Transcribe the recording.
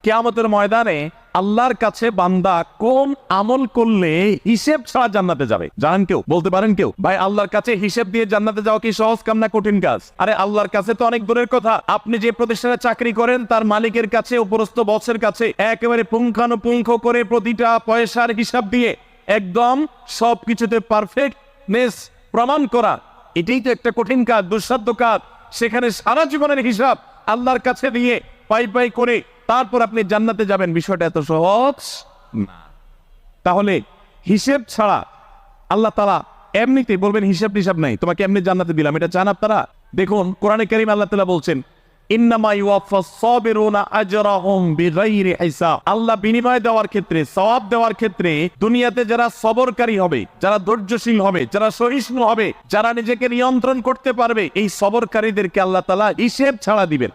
কিয়ামতের ময়দানে আল্লাহর কাছে বান্দা কোন আমল করলে হিসেব ছাড়া জান্নাতে যাবে? জানেন কেউ? বলতে পারেন কেউ? ভাই, আল্লাহর কাছে হিসেব দিয়ে জান্নাতে যাওয়া কি সহজ কাম না কঠিন কাজ? আরে আল্লাহর কাছে তো অনেক দূরের কথা। আপনি যে প্রতিষ্ঠানে চাকরি করেন তার মালিকের কাছে, উপরস্থ বসের কাছে একেবারে পুঙ্খানুপুঙ্খ করে প্রতিটা পয়সার হিসাব দিয়ে একদম সবকিছুতে পারফেক্টনেস প্রমাণ করা, এটাই তো একটা কঠিন কাজ, দুঃসাধ্য কাজ। সেখানে সারা জীবনের হিসাব আল্লাহর কাছে দিয়ে পাই পাই করে তারপর আপনি জান্নাতে যাবেন, বিষয়টা এত সহজ না। তাহলে হিসেব ছাড়া আল্লাহ তাআলা এমনিতেই বলবেন হিসাব টিসাব নাই, তোমাকে এমনি জান্নাতে দিলাম, এটা চান আপনারা? দেখুন কোরআনে কারীম আল্লাহ তাআলা বলছেন, ইন্নামা ইউওয়াফাস সাবিরুনা আজরাহুম বিগাইরি হিসাব। আল্লাহ বিনিময় দেওয়ার ক্ষেত্রে, সওয়াব দেওয়ার ক্ষেত্রে দুনিয়াতে যারা সবরকারী হবে, যারা ধৈর্যশীল হবে, যারা সহিষ্ণু হবে, যারা নিজেকে নিয়ন্ত্রণ করতে পারবে, এই সবরকারীদেরকে আল্লাহ তাআলা হিসেব ছাড়া দিবেন।